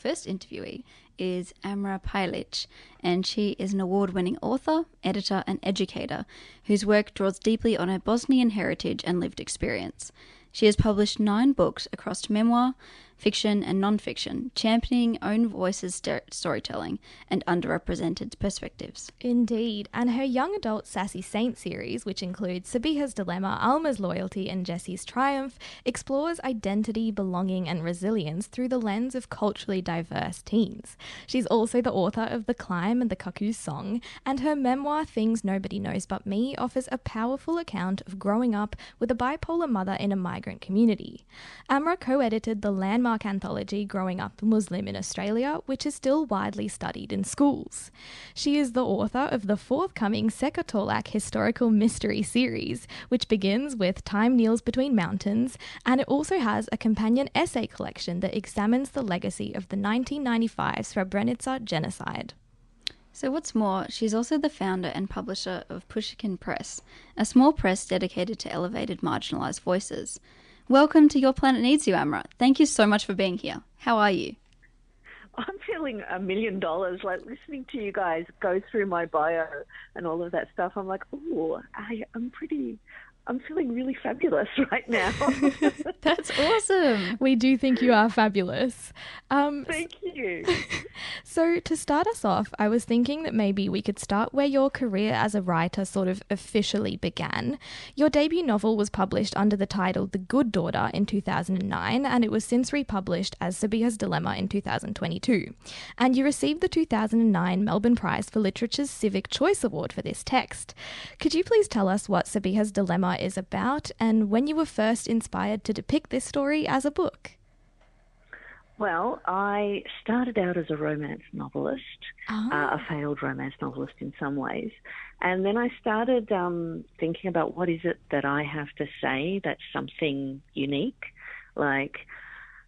first interviewee is Amra Pajalic, and she is an award-winning author, editor and educator whose work draws deeply on her Bosnian heritage and lived experience. She has published 9 books across memoir, fiction and non-fiction, championing own voices storytelling and underrepresented perspectives. Indeed, and her young adult Sassy Saint series, which includes Sabiha's Dilemma, Alma's Loyalty and Jessie's Triumph, explores identity, belonging and resilience through the lens of culturally diverse teens. She's also the author of The Climb and the Cuckoo Song, and her memoir Things Nobody Knows But Me offers a powerful account of growing up with a bipolar mother in a migrant community. Amra co-edited the landmark anthology Growing Up Muslim in Australia, which is still widely studied in schools. She is the author of the forthcoming Sekotolak historical mystery series, which begins with Time Kneels Between Mountains, and it also has a companion essay collection that examines the legacy of the 1995 Srebrenica genocide. So what's more, she's also the founder and publisher of Pushkin Press, a small press dedicated to elevated marginalised voices. Welcome to Your Planet Needs You, Amra. Thank you so much for being here. How are you? I'm feeling $1 million, like listening to you guys go through my bio and all of that stuff. I'm like, ooh, I'm feeling really fabulous right now. That's awesome. We do think you are fabulous. Thank you. So to start us off, I was thinking that maybe we could start where your career as a writer sort of officially began. Your debut novel was published under the title The Good Daughter in 2009, and it was since republished as Sabiha's Dilemma in 2022. And you received the 2009 Melbourne Prize for Literature's Civic Choice Award for this text. Could you please tell us what Sabiha's Dilemma is about and when you were first inspired to depict this story as a book? Well, I started out as a romance novelist, a failed romance novelist in some ways. And then I started thinking about what is it that I have to say that's something unique. Like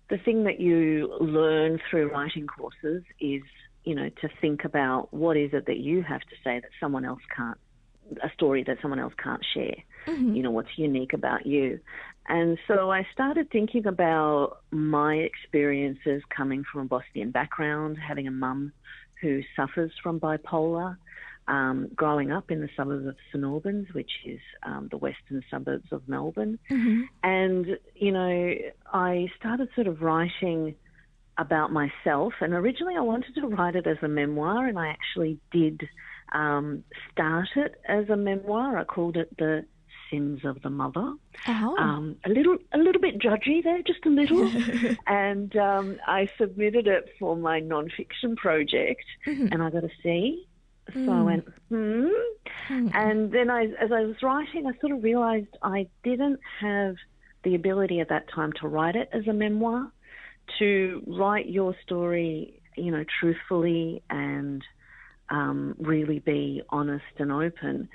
the thing that you learn through writing courses is, to think about what is it that you have to say that someone else can't, a story that someone else can't share. Mm-hmm. What's unique about you. And so I started thinking about my experiences coming from a Bosnian background, having a mum who suffers from bipolar, growing up in the suburbs of St Albans, which is the western suburbs of Melbourne. Mm-hmm. And, I started sort of writing about myself. And originally I wanted to write it as a memoir, and I actually did start it as a memoir. I called it The Sins of the Mother. Oh. A little bit judgy there, just a little. And I submitted it for my non-fiction project, and I got a C. So I went, And then as I was writing, I sort of realised I didn't have the ability at that time to write it as a memoir, to write your story, truthfully and really be honest and open.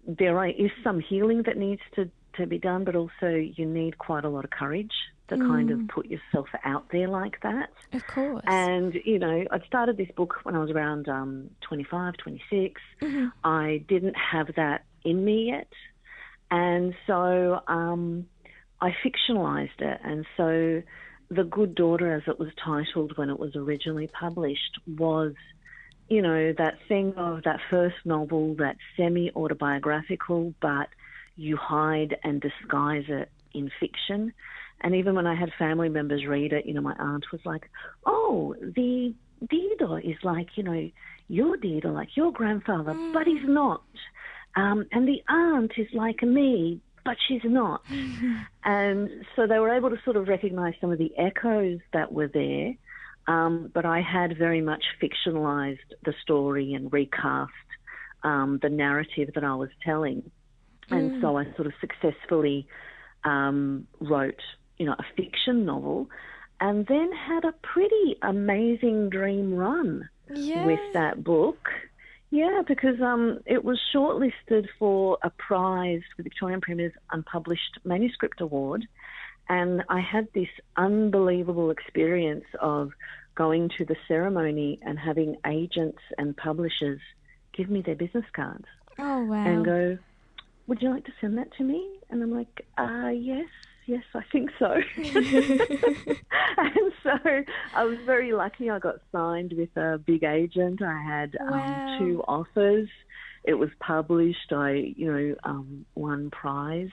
There is some healing that needs to be done, but also you need quite a lot of courage to kind of put yourself out there like that. Of course. And, I'd started this book when I was around 25, 26. Mm-hmm. I didn't have that in me yet. And so I fictionalized it. And so The Good Daughter, as it was titled when it was originally published, was that thing of that first novel that's semi-autobiographical, but you hide and disguise it in fiction. And even when I had family members read it, my aunt was like, oh, the Dido is like, your Dido, like your grandfather, but he's not. And the aunt is like me, but she's not. And so they were able to sort of recognise some of the echoes that were there. But I had very much fictionalized the story and recast the narrative that I was telling. And so I sort of successfully wrote, a fiction novel, and then had a pretty amazing dream run with that book. Yeah, because it was shortlisted for a prize for Victorian Premier's Unpublished Manuscript Award. And I had this unbelievable experience of going to the ceremony and having agents and publishers give me their business cards. Oh, wow. And go, would you like to send that to me? And I'm like, yes, yes, I think so. And so I was very lucky. I got signed with a big agent. I had Wow. 2 offers. It was published. I, won prize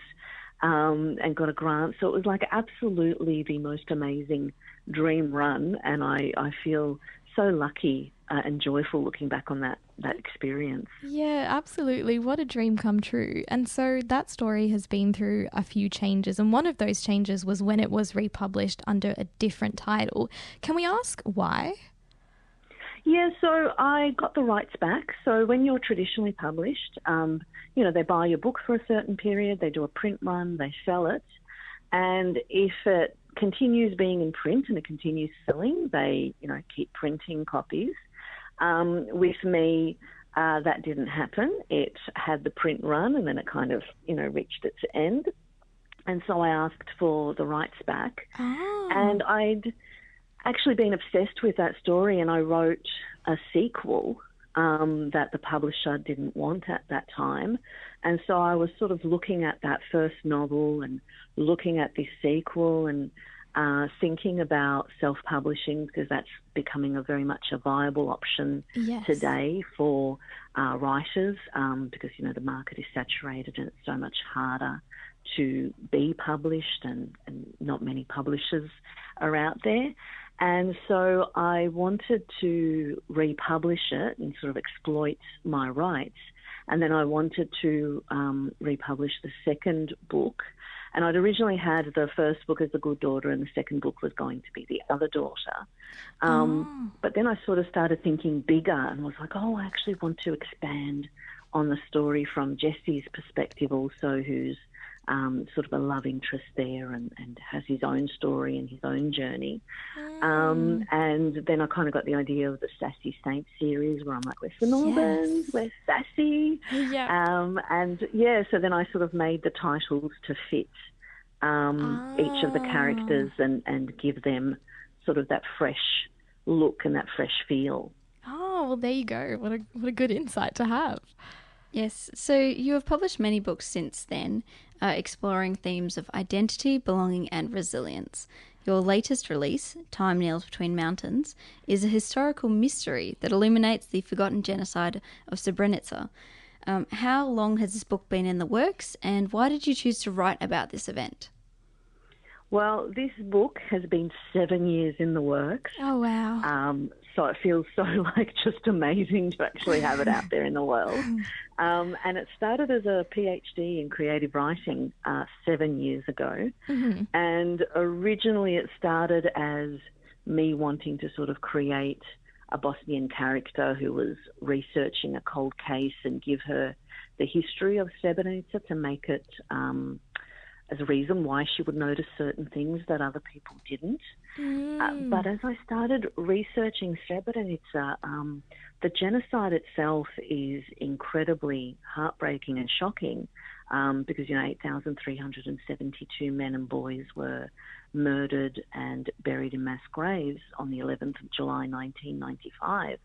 and got a grant. So it was like absolutely the most amazing dream run. And I feel so lucky and joyful looking back on that experience. Yeah, absolutely. What a dream come true. And so that story has been through a few changes, and one of those changes was when it was republished under a different title. Can we ask why? Yeah, so I got the rights back. So when you're traditionally published, they buy your book for a certain period, they do a print run, they sell it, and if it continues being in print and it continues selling, they, keep printing copies. With me, that didn't happen. It had the print run and then it kind of, reached its end. And so I asked for the rights back. Oh. And I'd actually been obsessed with that story, and I wrote a sequel that the publisher didn't want at that time. And so I was sort of looking at that first novel and looking at this sequel and thinking about self-publishing, because that's becoming a very much a viable option today for writers, because, the market is saturated and it's so much harder to be published, and not many publishers are out there. And so I wanted to republish it and sort of exploit my rights. And then I wanted to republish the second book. And I'd originally had the first book as The Good Daughter, and the second book was going to be The Other Daughter. But then I sort of started thinking bigger and was like, I actually want to expand on the story from Jesse's perspective also, who's sort of a love interest there and has his own story and his own journey. And then I kind of got the idea of the Sassy Saint series, where I'm like, we're St Albans, we're sassy. So then I sort of made the titles to fit each of the characters and give them sort of that fresh look and that fresh feel. Oh, well, there you go. What a good insight to have. Yes, so you have published many books since then, exploring themes of identity, belonging and resilience. Your latest release, Time Kneels Between Mountains, is a historical mystery that illuminates the forgotten genocide of Srebrenica. How long has this book been in the works, and why did you choose to write about this event? Well, this book has been 7 years in the works. Oh, wow. So it feels so just amazing to actually have it out there in the world. And it started as a PhD in creative writing 7 years ago. Mm-hmm. And originally it started as me wanting to sort of create a Bosnian character who was researching a cold case and give her the history of Srebrenica to make it as a reason why she would notice certain things that other people didn't. But as I started researching Srebrenica, the genocide itself is incredibly heartbreaking and shocking because, 8,372 men and boys were murdered and buried in mass graves on the 11th of July 1995.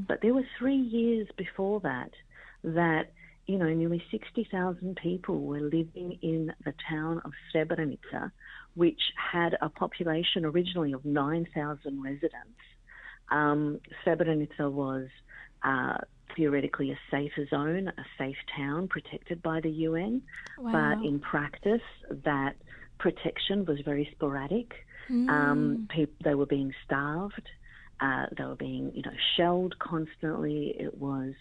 But there were 3 years before that nearly 60,000 people were living in the town of Srebrenica, which had a population originally of 9,000 residents. Srebrenica was theoretically a safer zone, a safe town protected by the UN, but in practice that protection was very sporadic. They were being starved, they were being shelled constantly. It was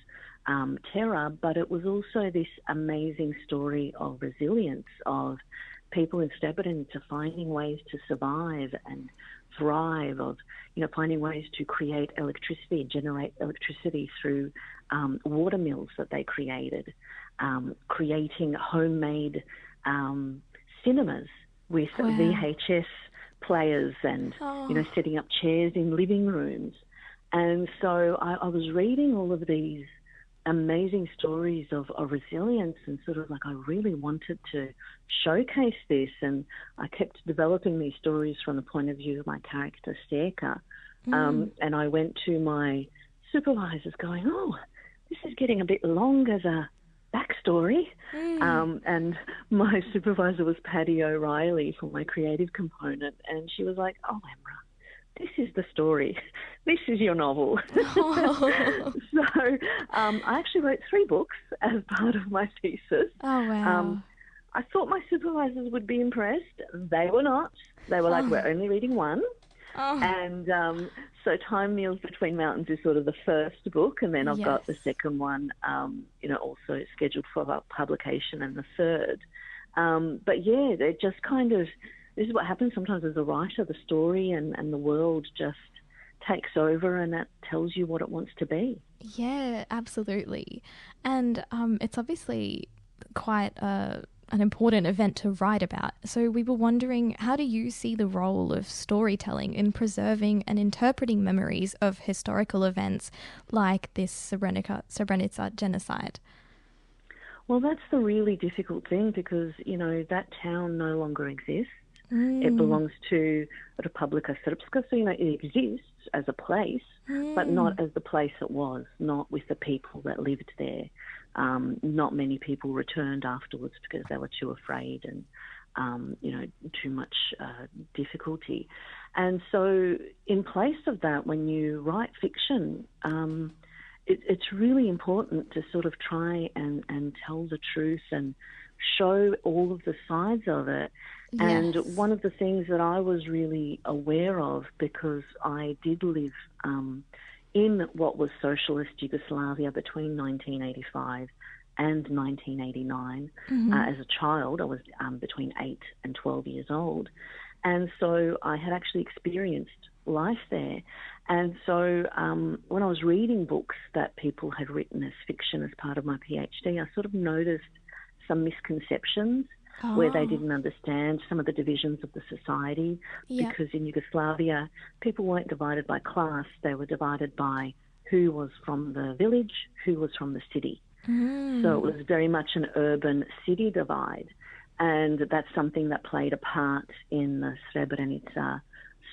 terror, but it was also this amazing story of resilience, of people in Srebrenica finding ways to survive and thrive, of finding ways to create electricity, generate electricity through water mills that they created, creating homemade cinemas with VHS players and setting up chairs in living rooms. And so I was reading all of these amazing stories of resilience and sort of I really wanted to showcase this, and I kept developing these stories from the point of view of my character Réka, and I went to my supervisors going, this is getting a bit long as a backstory. story. And my supervisor was Patty O'Reilly for my creative component, and she was like, "Oh, Amra, this is the story. This is your novel." Oh. So I actually wrote 3 books as part of my thesis. Oh, wow. I thought my supervisors would be impressed. They were not. They were like, "We're only reading 1." Oh. And so Time Meals Between Mountains is sort of the first book, and then I've got the second one, also scheduled for publication, and the third. But yeah, they just kind of, this is what happens sometimes as a writer. The story and the world just takes over, and that tells you what it wants to be. Yeah, absolutely. And it's obviously quite an important event to write about. So we were wondering, how do you see the role of storytelling in preserving and interpreting memories of historical events like this Srebrenica genocide? Well, that's the really difficult thing, because, that town no longer exists. It belongs to Republika Srpska, so, it exists as a place, but not as the place it was, not with the people that lived there. Not many people returned afterwards because they were too afraid and, too much difficulty. And so in place of that, when you write fiction, it's really important to sort of try and tell the truth and show all of the sides of it. Yes. And one of the things that I was really aware of, because I did live in what was socialist Yugoslavia between 1985 and 1989. As a child, I was between 8 and 12 years old. And so I had actually experienced life there. And so when I was reading books that people had written as fiction as part of my PhD, I sort of noticed some misconceptions where they didn't understand some of the divisions of the society. Yep. Because in Yugoslavia, people weren't divided by class. They were divided by who was from the village, who was from the city. So it was very much an urban-city divide. And that's something that played a part in the Srebrenica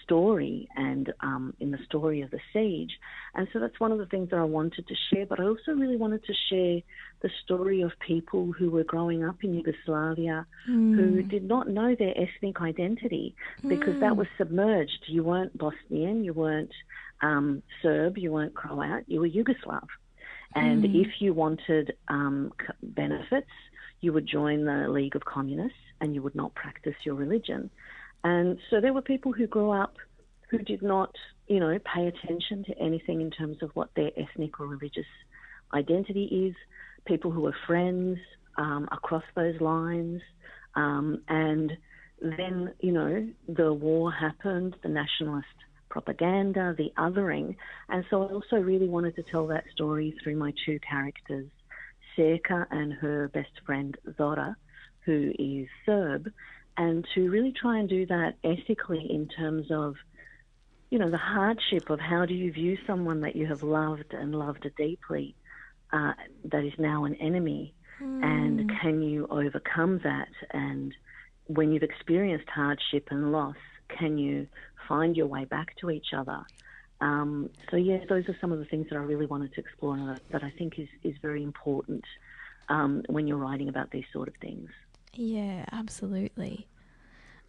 story and in the story of the siege. And so that's one of the things that I wanted to share, but I also really wanted to share the story of people who were growing up in Yugoslavia who did not know their ethnic identity because that was submerged. You weren't Bosnian, you weren't Serb, you weren't Croat, you were Yugoslav. And if you wanted benefits, you would join the League of Communists and you would not practice your religion. And so there were people who grew up who did not, pay attention to anything in terms of what their ethnic or religious identity is, people who were friends across those lines. And then, the war happened, the nationalist propaganda, the othering. And so I also really wanted to tell that story through my 2 characters, Réka and her best friend Zora, who is Serb, and to really try and do that ethically in terms of, the hardship of how do you view someone that you have loved and loved deeply that is now an enemy, and can you overcome that? And when you've experienced hardship and loss, can you find your way back to each other? So, yeah, those are some of the things that I really wanted to explore and that I think is very important when you're writing about these sort of things. Yeah, absolutely.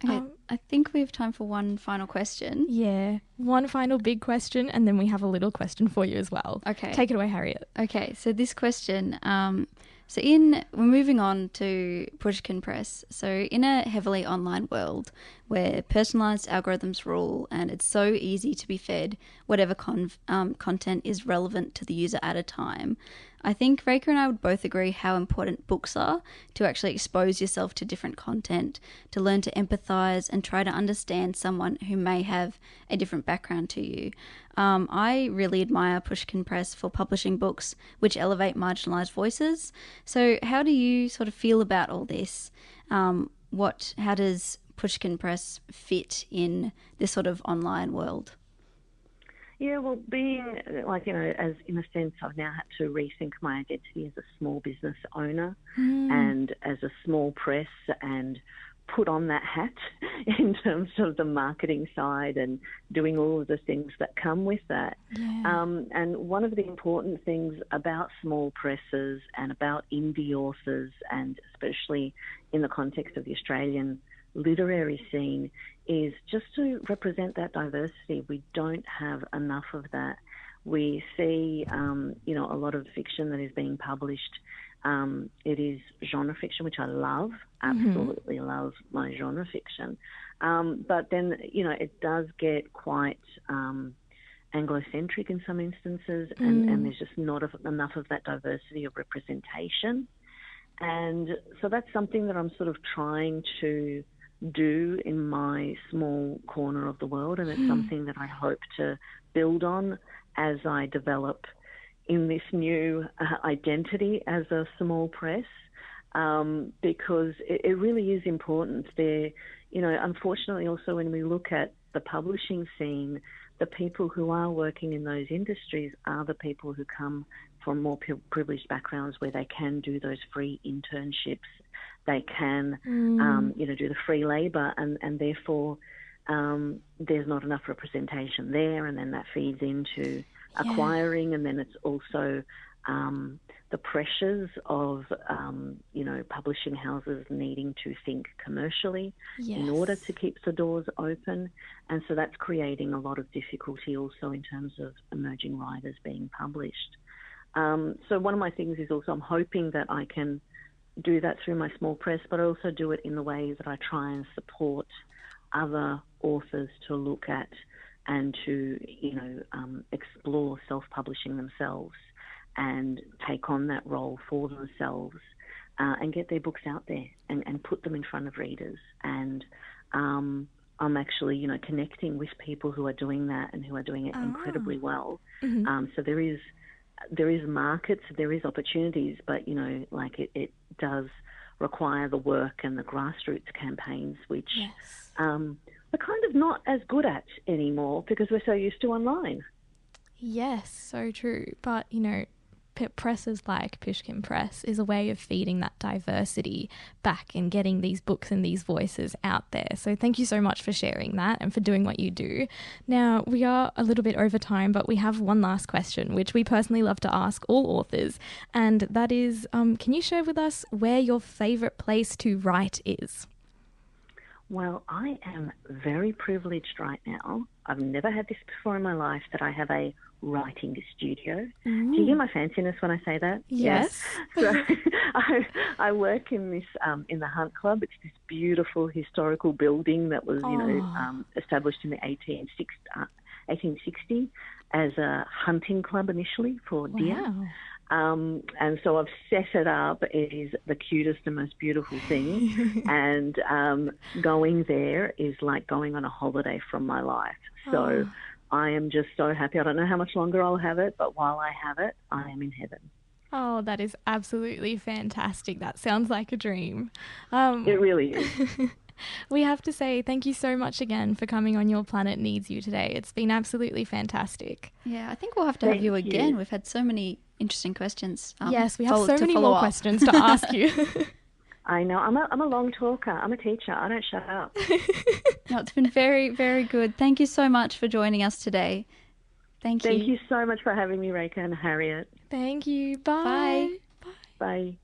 Okay, I think we have time for one final question. Yeah, one final big question, and then we have a little question for you as well. Okay. Take it away, Harriet. Okay, so this question, we're moving on to Pushkin Press. So in a heavily online world where personalised algorithms rule and it's so easy to be fed whatever content is relevant to the user at a time, I think Réka and I would both agree how important books are to actually expose yourself to different content, to learn to empathise and try to understand someone who may have a different background to you. I really admire Pushkin Press for publishing books which elevate marginalised voices. So how do you sort of feel about all this? How does Pushkin Press fit in this sort of online world? Yeah, well, being as in a sense, I've now had to rethink my identity as a small business owner and as a small press, and put on that hat in terms of the marketing side and doing all of the things that come with that. Yeah. And one of the important things about small presses and about indie authors, and especially in the context of the Australian literary scene, is just to represent that diversity. We don't have enough of that. We see, a lot of fiction that is being published. It is genre fiction, which I love, absolutely love my genre fiction. But then, it does get quite Anglo-centric in some instances, and there's just not enough of that diversity of representation. And so that's something that I'm sort of trying to do in my small corner of the world, and it's something that I hope to build on as I develop in this new identity as a small press, because it really is important. There, unfortunately also when we look at the publishing scene, the people who are working in those industries are the people who come from more privileged backgrounds where they can do those free internships. They can, do the free labour, and therefore there's not enough representation there, and then that feeds into acquiring, and then it's also the pressures of, publishing houses needing to think commercially in order to keep the doors open. And so that's creating a lot of difficulty also in terms of emerging writers being published. So one of my things is also I'm hoping that I can do that through my small press, but I also do it in the ways that I try and support other authors to look at and to, explore self-publishing themselves and take on that role for themselves, and get their books out there and put them in front of readers. And I'm actually, connecting with people who are doing that and who are doing it incredibly well. So there is markets, there is opportunities, but, it does require the work and the grassroots campaigns, which we're kind of not as good at anymore because we're so used to online. Yes, so true. But, presses like Pushkin Press is a way of feeding that diversity back and getting these books and these voices out there. So thank you so much for sharing that and for doing what you do. Now, we are a little bit over time, but we have one last question, which we personally love to ask all authors. And that is, can you share with us where your favourite place to write is? Well, I am very privileged right now. I've never had this before in my life, that I have a writing studio. Do you hear my fanciness when I say that? Yes. So I work in this in the Hunt Club. It's this beautiful historical building that was, established in the 1860 as a hunting club initially for deer. Wow. And so I've set it up. It is the cutest and most beautiful thing. And going there is like going on a holiday from my life. So I am just so happy. I don't know how much longer I'll have it, but while I have it, I am in heaven. Oh, that is absolutely fantastic. That sounds like a dream. It really is. We have to say thank you so much again for coming on Your Planet Needs You today. It's been absolutely fantastic. Yeah, I think we'll have to have you again. We've had so many interesting questions. Yes, we have so many more questions to ask you. I know. I'm a long talker. I'm a teacher. I don't shut up. No, it's been very, very good. Thank you so much for joining us today. Thank you. Thank you so much for having me, Réka and Harriet. Thank you. Bye. Bye.